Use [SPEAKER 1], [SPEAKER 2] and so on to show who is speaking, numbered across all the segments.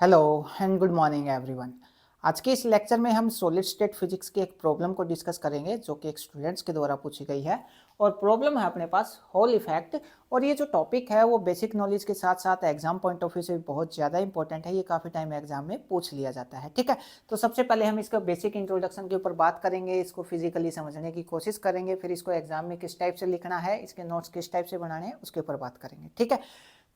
[SPEAKER 1] Hello and good morning everyone. आज के इस लेक्चर में हम सॉलिड स्टेट फिजिक्स की एक प्रॉब्लम को डिस्कस करेंगे जो कि एक स्टूडेंट्स के द्वारा पूछी गई है। और प्रॉब्लम है अपने पास हॉल इफेक्ट। और ये जो टॉपिक है वो बेसिक नॉलेज के साथ साथ एग्जाम पॉइंट ऑफ व्यू से भी बहुत ज़्यादा इंपॉर्टेंट है। ये काफ़ी टाइम एग्जाम में पूछ लिया जाता है। ठीक है, तो सबसे पहले हम इसका बेसिक इंट्रोडक्शन के ऊपर बात करेंगे, इसको फिजिकली समझने की कोशिश करेंगे, फिर इसको एग्जाम में किस टाइप से लिखना है, इसके नोट्स किस टाइप से बनाने हैं उसके ऊपर बात करेंगे। ठीक है,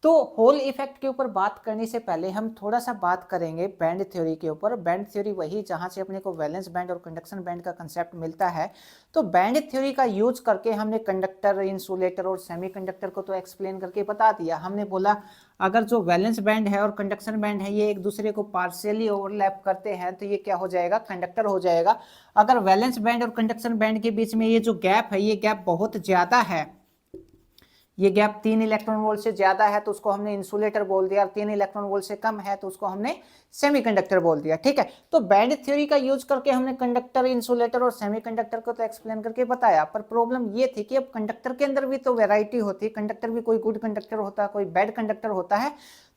[SPEAKER 1] तो होल इफेक्ट के ऊपर बात करने से पहले हम थोड़ा सा बात करेंगे बैंड थ्योरी के ऊपर। बैंड थ्योरी वही जहां से अपने को वैलेंस बैंड और कंडक्शन बैंड का कंसेप्ट मिलता है। तो बैंड थ्योरी का यूज करके हमने कंडक्टर, इंसुलेटर और सेमीकंडक्टर को तो एक्सप्लेन करके बता दिया। हमने बोला अगर जो वैलेंस बैंड है और कंडक्शन बैंड है ये एक दूसरे को पार्शियली ओवरलैप करते हैं तो ये क्या हो जाएगा, कंडक्टर हो जाएगा। अगर वैलेंस बैंड और कंडक्शन बैंड के बीच में ये जो गैप है, ये गैप बहुत ज्यादा है, ये गैप 3 इलेक्ट्रॉन वोल्ट से ज्यादा है तो उसको हमने इंसुलेटर बोल दिया, और 3 इलेक्ट्रॉन वोल्ट से कम है तो उसको हमने सेमीकंडक्टर बोल दिया। ठीक है, तो बैंड थ्योरी का यूज करके हमने कंडक्टर, इंसुलेटर और सेमीकंडक्टर को तो एक्सप्लेन करके बताया। पर प्रॉब्लम ये थी कि अब कंडक्टर के अंदर भी तो वैरायटी होती है, कंडक्टर भी कोई गुड कंडक्टर होता है, कोई बैड कंडक्टर होता है।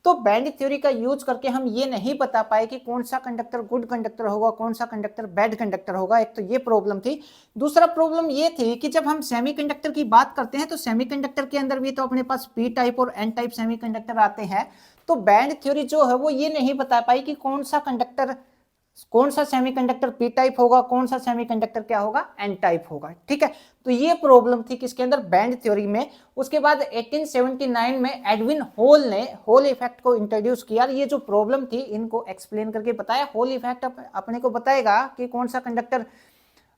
[SPEAKER 1] तो बैंड थ्योरी का यूज करके हम ये नहीं बता पाए कि कौन सा कंडक्टर गुड कंडक्टर होगा, कौन सा कंडक्टर बैड कंडक्टर होगा। एक तो ये प्रॉब्लम थी। दूसरा प्रॉब्लम ये थी कि जब हम सेमीकंडक्टर की बात करते हैं तो सेमीकंडक्टर के अंदर भी तो अपने पास पी टाइप और एन टाइप सेमीकंडक्टर आते हैं। तो बैंड थ्योरी जो है वो ये नहीं बता पाई कि कौन सा कंडक्टर, कौन सा सेमीकंडक्टर पी टाइप होगा, कौन सा सेमीकंडक्टर क्या होगा, एन टाइप होगा। ठीक है, तो ये प्रॉब्लम थी किसके अंदर, बैंड थ्योरी में। उसके बाद 1879 में एडविन हॉल ने हॉल इफेक्ट को इंट्रोड्यूस किया। ये जो प्रॉब्लम थी इनको एक्सप्लेन करके बताया। हॉल इफेक्ट अपने को बताएगा कि कौन सा कंडक्टर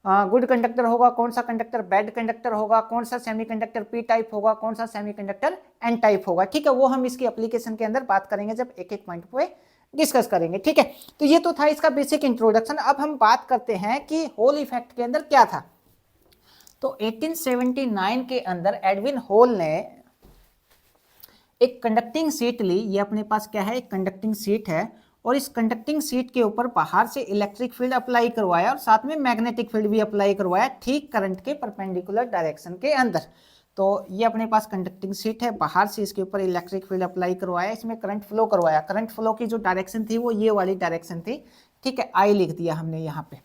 [SPEAKER 1] गुड कंडक्टर होगा, कौन सा कंडक्टर बैड कंडक्टर होगा, कौन सा सेमीकंडक्टर पी टाइप होगा, कौन सा सेमीकंडक्टर एन टाइप होगा। ठीक है, वो हम इसकी एप्लीकेशन के अंदर बात करेंगे जब एक एक पॉइंट पे डिस्कस करेंगे। ठीक है, तो ये तो था इसका बेसिक इंट्रोडक्शन। अब हम बात करते हैं कि हॉल इफेक्ट के अंदर क्या था। तो 1879 के अंदर एडविन हॉल ने एक कंडक्टिंग शीट ली। ये अपने पास क्या है, एक कंडक्टिंग शीट है, और इस कंडक्टिंग शीट के ऊपर बाहर से इलेक्ट्रिक फील्ड अप्लाई करवाया और साथ में मैग्नेटिक फील्ड भी अप्लाई करवाया, ठीक करंट के परपेंडिकुलर डायरेक्शन के अंदर। तो ये अपने पास कंडक्टिंग शीट है, बाहर से इसके ऊपर इलेक्ट्रिक फील्ड अप्लाई करवाया, इसमें करंट फ्लो करवाया। करंट फ्लो की जो डायरेक्शन थी वो ये वाली डायरेक्शन थी। ठीक है, आई लिख दिया हमने यहाँ पे।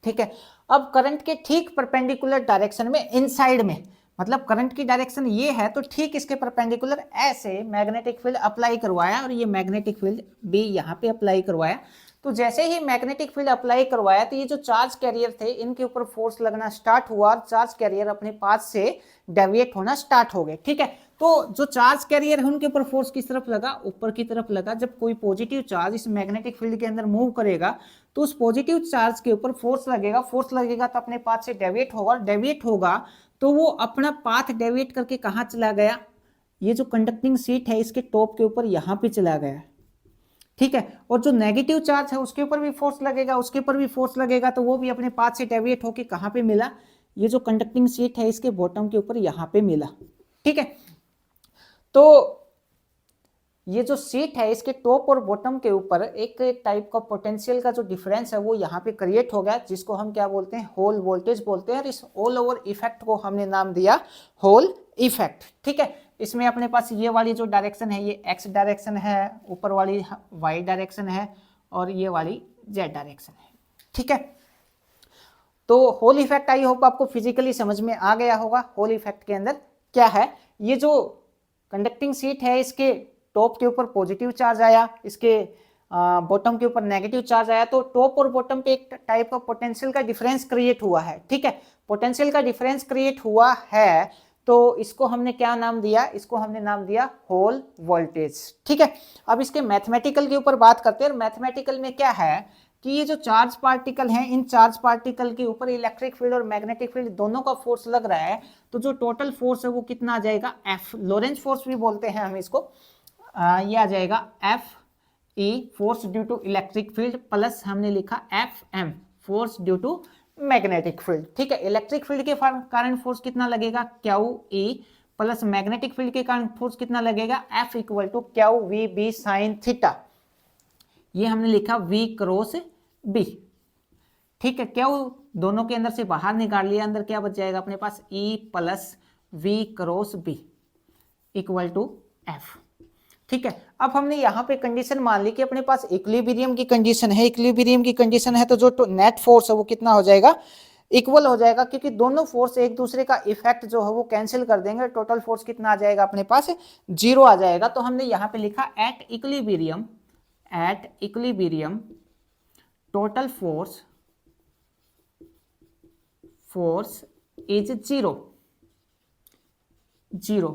[SPEAKER 1] ठीक है, अब करंट के ठीक परपेंडिकुलर डायरेक्शन में, इनसाइड में, मतलब करंट की डायरेक्शन ये है तो ठीक इसके परपेंडिकुलर ऐसे मैग्नेटिक फील्ड अप्लाई करवाया, और ये मैग्नेटिक फील्ड भी यहाँ पे अप्लाई करवाया। तो जैसे ही मैग्नेटिक फील्ड अप्लाई करवाया तो ये जो चार्ज कैरियर थे इनके ऊपर फोर्स लगना स्टार्ट हुआ, और चार्ज कैरियर अपने पास से डेविएट होना स्टार्ट हो गए। ठीक है, तो जो चार्ज कैरियर है उनके ऊपर फोर्स किस तरफ लगा, ऊपर की तरफ लगा। जब कोई पॉजिटिव चार्ज इस मैग्नेटिक फील्ड के अंदर मूव करेगा तो उस पॉजिटिव चार्ज के ऊपर फोर्स लगेगा, फोर्स लगेगा तो अपने पाथ से डेविएट होगा, डेविएट होगा तो वो अपना पाथ डेविएट करके कहाँ चला गया, ये जो कंडक्टिंग शीट है इसके टॉप के ऊपर यहाँ पे चला गया। ठीक है, और जो नेगेटिव चार्ज है उसके ऊपर भी फोर्स लगेगा, उसके ऊपर भी फोर्स लगेगा, तो वो भी अपने पाथ से डेविएट होके कहाँ पे मिला, ये जो कंडक्टिंग शीट है इसके बॉटम के ऊपर यहाँ पे मिला। ठीक है, तो ये जो शीट है इसके टॉप और बॉटम के ऊपर एक टाइप का पोटेंशियल का जो डिफरेंस है वो यहाँ पे क्रिएट हो गया, जिसको हम क्या बोलते हैं, होल वोल्टेज बोलते हैं। और इस ऑल ओवर इफेक्ट को हमने नाम दिया होल इफेक्ट। ठीक है, इसमें अपने पास ये वाली जो डायरेक्शन है ये एक्स डायरेक्शन है, ऊपर वाली वाई डायरेक्शन है, और ये वाली जेड डायरेक्शन है। ठीक है, तो होल इफेक्ट आई होप आपको फिजिकली समझ में आ गया होगा। होल इफेक्ट के अंदर क्या है, ये जो कंडक्टिंग शीट है इसके टॉप के ऊपर पॉजिटिव चार्ज आया, इसके बॉटम के ऊपर नेगेटिव चार्ज आया, तो टॉप और बॉटम पे एक टाइप का पोटेंशियल का डिफरेंस क्रिएट हुआ है। ठीक है, पोटेंशियल का डिफरेंस क्रिएट हुआ है तो इसको हमने क्या नाम दिया, इसको हमने नाम दिया होल वोल्टेज। ठीक है, अब इसके मैथमेटिकल के ऊपर बात करते हैं। मैथमेटिकल में क्या है कि ये जो चार्ज पार्टिकल हैं इन चार्ज पार्टिकल के ऊपर इलेक्ट्रिक फील्ड और मैग्नेटिक फील्ड दोनों का फोर्स लग रहा है, तो जो टोटल फोर्स है वो कितना आ जाएगा, एफ, लोरेंज फोर्स भी बोलते हैं हम इसको। ये आ जाएगा F E, force due to electric field, plus हमने लिखा F M, force due to magnetic field. ठीक है, इलेक्ट्रिक फील्ड के कारण फोर्स कितना लगेगा, Q E, plus magnetic field के कारण फोर्स कितना लगेगा, F equal to Q V B sine theta. ये हमने लिखा वी क्रॉस बी। ठीक है, क्यू दोनों के अंदर से बाहर निकाल लिया, अंदर क्या बच जाएगा अपने पास, E plus V cross B equal to F. ठीक है, अब हमने यहाँ पे कंडीशन मान ली कि अपने पास इक्विलिब्रियम की कंडीशन है। इक्विलिब्रियम की कंडीशन है तो जो नेट फोर्स है वो कितना हो जाएगा, इक्वल हो जाएगा, क्योंकि दोनों फोर्स एक दूसरे का इफेक्ट जो है वो कैंसिल कर देंगे। टोटल फोर्स कितना आ जाएगा अपने पास, 0 आ जाएगा। तो हमने यहाँ पे लिखा at equilibrium total force is 0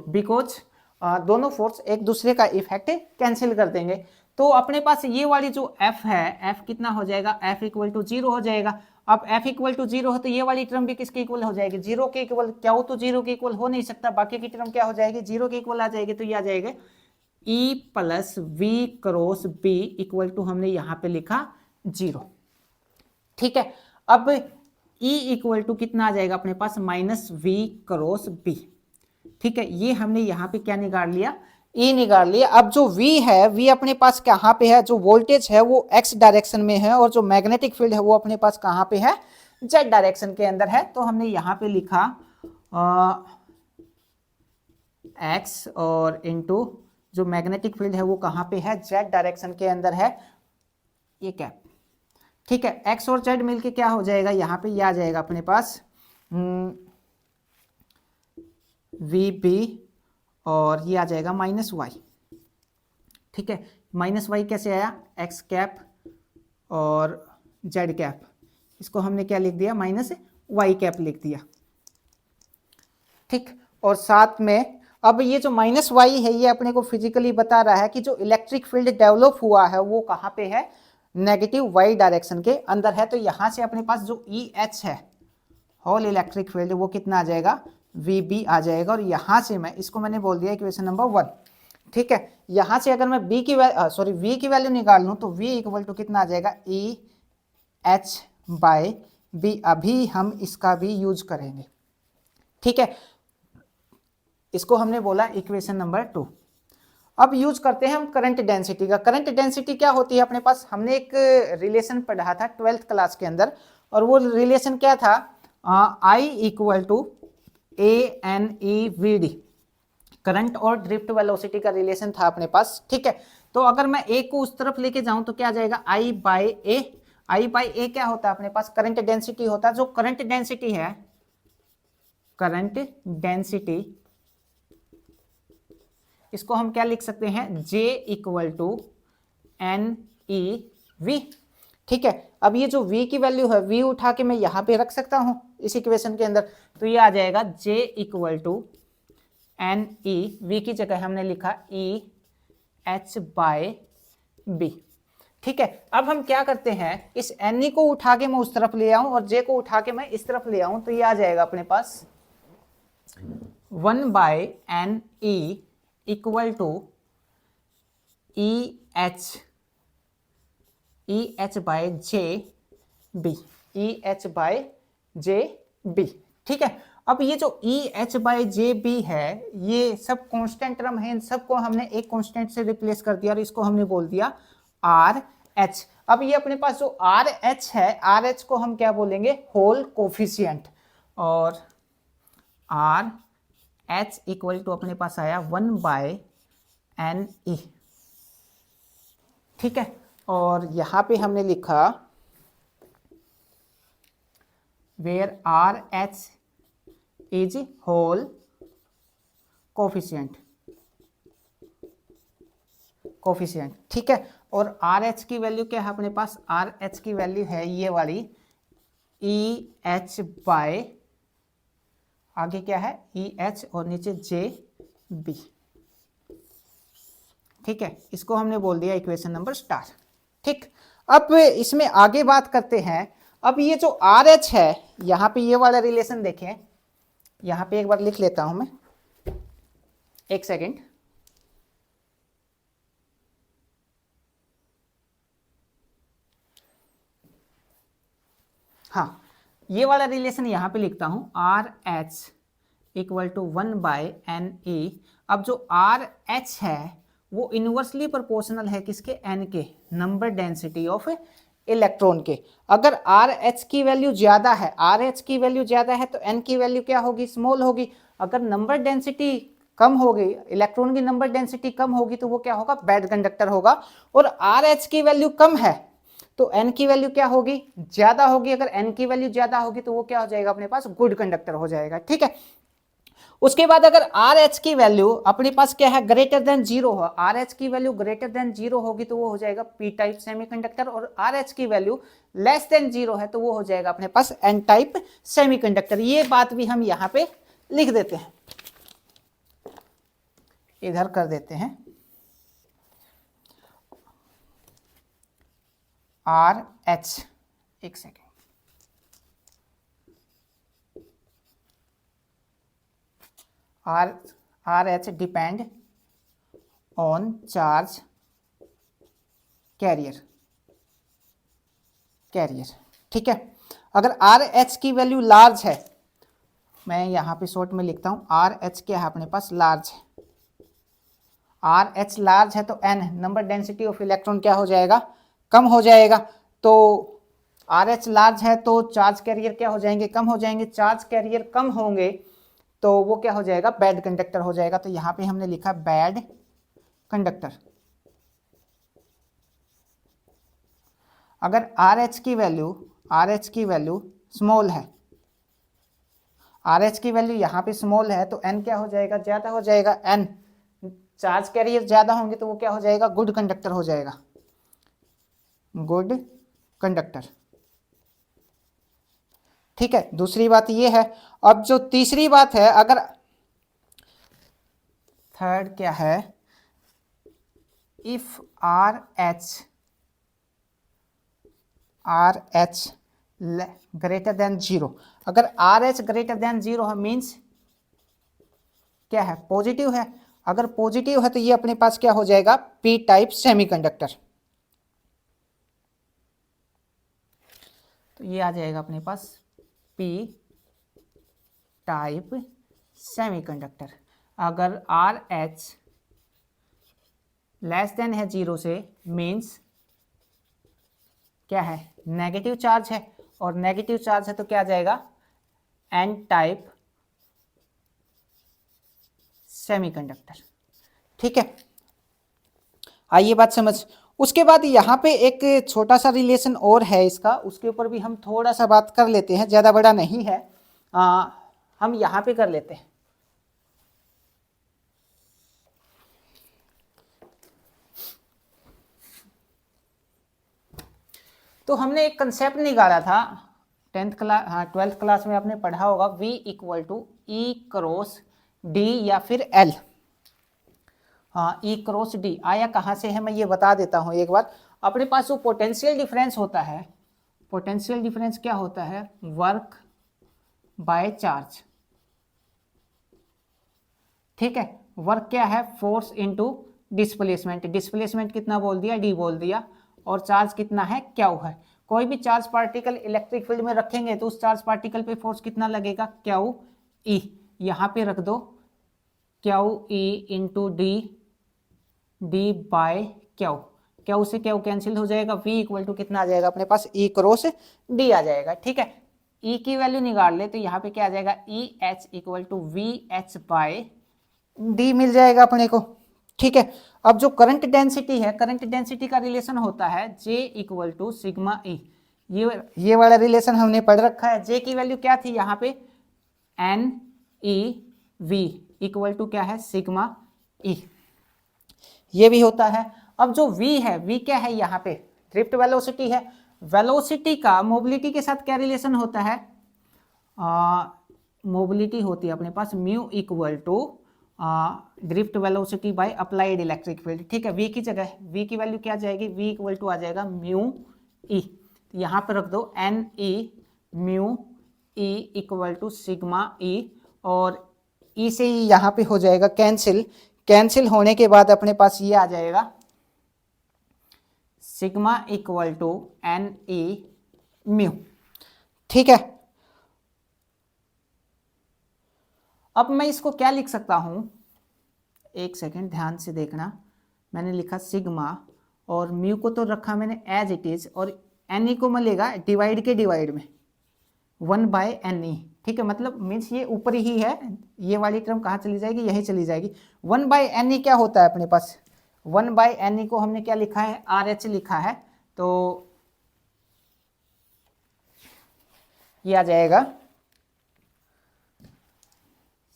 [SPEAKER 1] because दोनों फोर्स एक दूसरे का इफेक्ट कैंसिल कर देंगे। तो अपने पास ये वाली जो F है, F कितना हो जाएगा, F इक्वल टू 0 हो जाएगा। अब F इक्वल टू 0 है तो ये वाली टर्म भी किसके इक्वल हो जाएगी, 0 के इक्वल। क्या हो तो 0 के इक्वल हो नहीं सकता, बाकी की टर्म क्या हो जाएगी, 0 के इक्वल आ जाएगी। तो ये आ जाएगा E plus V cross B equal to हमने यहाँ पे लिखा 0। ठीक है, अब E इक्वल टू कितना आ जाएगा अपने पास, माइनस V क्रॉस B। ठीक है, ये हमने यहाँ पे क्या निकाल लिया, E निकाल लिया। अब जो V है, V अपने पास कहाँ पे है, जो वोल्टेज है वो X डायरेक्शन में है, और जो मैग्नेटिक फील्ड है वो अपने पास कहाँ पे है, Z डायरेक्शन के अंदर है। तो हमने यहाँ पे लिखा X और इनटू जो मैग्नेटिक फील्ड है वो कहाँ पे है, Z डायरेक्शन के अंदर है, ये कैप। ठीक है, X और Z मिलके क्या हो जाएगा, यहाँ पे ये आ जाएगा अपने पास VB और ये आ जाएगा माइनस वाई। ठीक है, माइनस वाई कैसे आया, एक्स कैप और जेड कैप, इसको हमने क्या लिख दिया, माइनस वाई कैप लिख दिया। ठीक, और साथ में अब ये जो माइनस वाई है ये अपने को फिजिकली बता रहा है कि जो इलेक्ट्रिक फील्ड डेवलप हुआ है वो कहाँ पे है, नेगेटिव वाई डायरेक्शन के अंदर है। तो यहाँ से अपने पास जो EH है, होल इलेक्ट्रिक फील्ड, वो कितना आ जाएगा, VB आ जाएगा। और यहाँ से मैं इसको मैंने बोल दिया इक्वेशन नंबर 1। ठीक है, यहाँ से अगर मैं V की वैल्यू निकाल लूँ तो V इक्वल टू कितना आ जाएगा, EH बाय B। अभी हम इसका भी यूज करेंगे। ठीक है, इसको हमने बोला इक्वेशन नंबर 2। अब यूज करते हैं हम करंट डेंसिटी का। करंट डेंसिटी क्या होती है अपने पास, हमने एक रिलेशन पढ़ा था 12th क्लास के अंदर, और वो रिलेशन क्या था, I equal to ANEVD, current और ड्रिफ्ट वेलोसिटी का रिलेशन था अपने पास। ठीक है, तो अगर मैं A को उस तरफ लेके जाऊं तो क्या आ जाएगा, I बाय A क्या होता है अपने पास, करंट डेंसिटी होता है। जो करंट डेंसिटी है, करंट डेंसिटी, इसको हम क्या लिख सकते हैं, J इक्वल टू NEV। ठीक है, अब ये जो V की वैल्यू है, V उठा के मैं यहाँ पे रख सकता हूँ इस इक्वेशन के अंदर। तो ये आ जाएगा J equal to NE, V की जगह हमने लिखा EH बाय B। ठीक है, अब हम क्या करते हैं, इस NE को उठा के मैं उस तरफ ले आऊं और J को उठा के मैं इस तरफ ले आऊं, तो ये आ जाएगा अपने पास 1 by NE equal to EH by JB, EH by JB। ठीक है, अब ये जो EH बाय JB है ये सब कांस्टेंट टर्म है, इन सबको हमने एक कांस्टेंट से रिप्लेस कर दिया और इसको हमने बोल दिया RH। अब ये अपने पास जो RH है, RH को हम क्या बोलेंगे, होल कोफिशिएंट, और RH इक्वल टू अपने पास आया 1 बाय NE। ठीक है, और यहां पे हमने लिखा where RH is hole coefficient. ठीक है, और RH की वैल्यू क्या है अपने पास, RH की वैल्यू है ये वाली EH बाय, आगे क्या है EH और नीचे JB। ठीक है, इसको हमने बोल दिया इक्वेशन नंबर स्टार। ठीक, अब इसमें आगे बात करते हैं। अब ये जो RH है, यहाँ पे ये वाला रिलेशन देखें, यहाँ पे एक बार लिख लेता हूं मैं, एक सेकेंड। हाँ, ये वाला रिलेशन यहाँ पे लिखता हूं, RH equal to 1 by NE। अब जो RH है वो इनवर्सली प्रोपोर्शनल है किसके, N के, नंबर डेंसिटी ऑफ इलेक्ट्रॉन के। अगर RH की वैल्यू ज्यादा है, RH की वैल्यू ज्यादा है तो N की वैल्यू क्या होगी, स्मॉल होगी। अगर नंबर डेंसिटी कम होगी, इलेक्ट्रॉन की नंबर डेंसिटी कम होगी तो वो क्या होगा, बैड कंडक्टर होगा। और आर एच की वैल्यू कम है तो एन की वैल्यू क्या होगी, ज्यादा होगी। अगर एन की वैल्यू ज्यादा होगी तो वो क्या हो जाएगा अपने पास, गुड कंडक्टर हो जाएगा। ठीक है, उसके बाद अगर आर एच की वैल्यू अपने पास क्या है, ग्रेटर देन जीरो हो, आर एच की वैल्यू ग्रेटर देन जीरो होगी तो वो हो जाएगा पी टाइप सेमीकंडक्टर, और आर एच की वैल्यू लेस देन जीरो है तो वो हो जाएगा अपने पास एन टाइप सेमीकंडक्टर। ये बात भी हम यहां पे लिख देते हैं, इधर कर देते हैं, आर एच, एक second, R H depend on charge carrier, ठीक है। अगर आर एच की वैल्यू लार्ज है, मैं यहां पे शॉर्ट में लिखता हूं, आर एच क्या है अपने पास, लार्ज है, आर एच लार्ज है तो N number density of electron क्या हो जाएगा, कम हो जाएगा। तो आर एच लार्ज है तो चार्ज कैरियर क्या हो जाएंगे, कम हो जाएंगे, चार्ज कैरियर कम होंगे तो वो क्या हो जाएगा, बैड कंडक्टर हो जाएगा। तो यहां पे हमने लिखा बैड कंडक्टर। अगर आर एच की वैल्यू स्मॉल है, आर एच की वैल्यू यहां पे स्मॉल है तो एन क्या हो जाएगा, ज्यादा हो जाएगा, एन चार्ज कैरियर ज्यादा होंगे तो वो क्या हो जाएगा, गुड कंडक्टर हो जाएगा, गुड कंडक्टर। ठीक है, दूसरी बात ये है। अब जो तीसरी बात है, अगर थर्ड क्या है, if R H greater than zero, अगर R H greater than zero है मीन्स क्या है, पॉजिटिव है। अगर पॉजिटिव है तो ये अपने पास क्या हो जाएगा, पी टाइप सेमीकंडक्टर। तो ये आ जाएगा अपने पास पी टाइप सेमीकंडक्टर। अगर आर एच लेस देन है जीरो से मीन्स क्या है, नेगेटिव चार्ज है, और नेगेटिव चार्ज है तो क्या आ जाएगा, एन टाइप सेमीकंडक्टर। ठीक है, आइए बात समझ। उसके बाद यहाँ पे एक छोटा सा रिलेशन और है इसका, उसके ऊपर भी हम थोड़ा सा बात कर लेते हैं, ज़्यादा बड़ा नहीं है, हम यहाँ पे कर लेते हैं। तो हमने एक कंसेप्ट निकाला था 12th क्लास में आपने पढ़ा होगा, V equal to E cross D या फिर L। हाँ, ई क्रॉस डी आया कहाँ से है मैं ये बता देता हूँ एक बार। अपने पास जो पोटेंशियल डिफरेंस होता है, पोटेंशियल डिफरेंस क्या होता है, वर्क बाय चार्ज। ठीक है, वर्क क्या है, फोर्स इनटू डिस्प्लेसमेंट, डिस्प्लेसमेंट कितना बोल दिया, डी बोल दिया, और चार्ज कितना है, क्यू है। कोई भी चार्ज पार्टिकल इलेक्ट्रिक फील्ड में रखेंगे तो उस चार्ज पार्टिकल पे फोर्स कितना लगेगा, क्यू ई, यहाँ पे रख दो Q E into D, D by Q, Q से क्यू कैंसिल हो जाएगा, वी इक्वल टू कितना आ जाएगा अपने पास, ई क्रॉस डी आ जाएगा। ठीक है, ई की वैल्यू निकाल ले तो यहाँ पे क्या आ जाएगा, E H equal to V H by D मिल जाएगा अपने को। ठीक है, अब जो करंट डेंसिटी है, करंट डेंसिटी का रिलेशन होता है J equal to sigma E, ये वाला रिलेशन हमने पढ़ रखा है। J की वैल्यू क्या थी यहाँ पे, N E V equal to क्या है, सिग्मा ई, ये भी होता है। अब जो V है, V क्या है यहाँ पे, ड्रिफ्ट वेलोसिटी है। वेलोसिटी का मोबिलिटी के साथ क्या रिलेशन होता है, मोबिलिटी होती है अपने पास mu equal to drift velocity by applied electric field. ठीक है, V की जगह V की वैल्यू क्या आ जाएगी, V इक्वल टू आ जाएगा म्यू ई, यहाँ पे रख दो N E mu E equal to sigma E, और ई से ही यहाँ पे हो जाएगा कैंसिल, कैंसिल होने के बाद अपने पास ये आ जाएगा sigma equal to N E mu. ठीक है, अब मैं इसको क्या लिख सकता हूं, एक सेकेंड ध्यान से देखना, मैंने लिखा सिग्मा और म्यू को तो रखा मैंने एज इट इज, और एन ई को मिलेगा डिवाइड के डिवाइड में 1 बाय एन ई। ठीक है, मतलब मीन्स ये ऊपर ही है, ये वाली टर्म कहाँ चली जाएगी, यही चली जाएगी। 1/ne क्या होता है अपने पास, 1/ne को हमने क्या लिखा है, RH लिखा है, तो ये आ जाएगा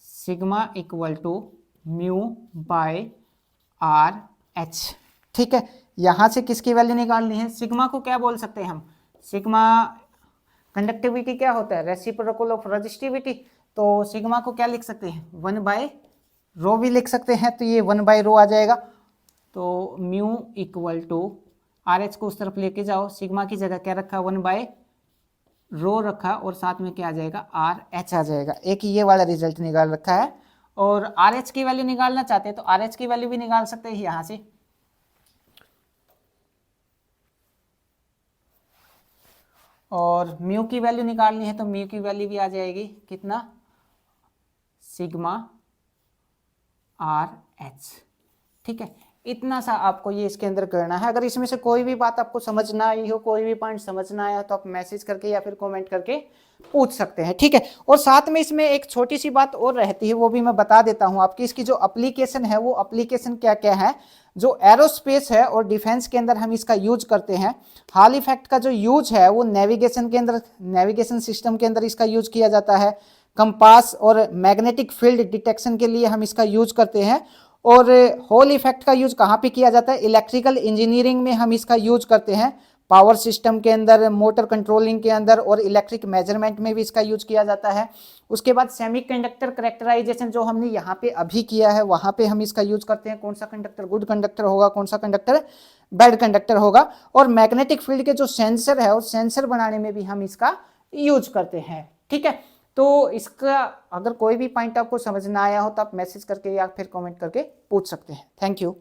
[SPEAKER 1] sigma equal to mu by R H. ठीक है, यहां से किसकी वैल्यू निकालनी है, सिग्मा को क्या बोल सकते हैं हम, सिग्मा कंडक्टिविटी क्या होता है, रेसिप्रोकल ऑफ रेजिस्टिविटी, तो सिग्मा को क्या लिख सकते हैं, 1/रो भी लिख सकते हैं, तो ये 1/रो आ जाएगा। तो mu equal to R H को उस तरफ लेके जाओ, सिग्मा की जगह क्या रखा, 1/रो रखा, और साथ में क्या आ जाएगा, आर एच आ जाएगा। एक ये वाला रिजल्ट निकाल रखा है। और आर एच की वैल्यू निकालना चाहते हैं तो आर एच की वैल्यू भी निकाल सकते हैं यहां से, और म्यू की वैल्यू निकालनी है तो म्यू की वैल्यू भी आ जाएगी कितना, सिग्मा आर एच। ठीक है, इतना सा आपको ये इसके अंदर करना है। अगर इसमें से कोई भी बात आपको समझ ना आई हो, कोई भी पॉइंट समझ ना आया, तो आप मैसेज करके या फिर कमेंट करके पूछ सकते हैं। ठीक है, और साथ में इसमें एक छोटी सी बात और रहती है, वो भी मैं बता देता हूं आपकी। इसकी जो एप्लीकेशन है, वो एप्लीकेशन क्या क्या है, जो एरोस्पेस है और डिफेंस के अंदर हम इसका यूज करते हैं। हॉल इफेक्ट का जो यूज है वो नेविगेशन के अंदर, नेविगेशन सिस्टम के अंदर इसका यूज किया जाता है। कंपास और मैग्नेटिक फील्ड डिटेक्शन के लिए हम इसका यूज करते हैं। और हॉल इफेक्ट का यूज कहाँ पे किया जाता है, इलेक्ट्रिकल इंजीनियरिंग में हम इसका यूज करते हैं, पावर सिस्टम के अंदर, मोटर कंट्रोलिंग के अंदर, और इलेक्ट्रिक मेजरमेंट में भी इसका यूज किया जाता है। उसके बाद सेमीकंडक्टर कैरेक्टराइजेशन जो हमने यहाँ पे अभी किया है, वहाँ पे हम इसका यूज करते हैं। कौन सा कंडक्टर गुड कंडक्टर होगा, कौन सा कंडक्टर बैड कंडक्टर होगा। और मैग्नेटिक फील्ड के जो सेंसर है, उस सेंसर बनाने में भी हम इसका यूज करते हैं। ठीक है, तो इसका अगर कोई भी पॉइंट आपको समझ ना आया हो तो आप मैसेज करके या फिर कमेंट करके पूछ सकते हैं। Thank you.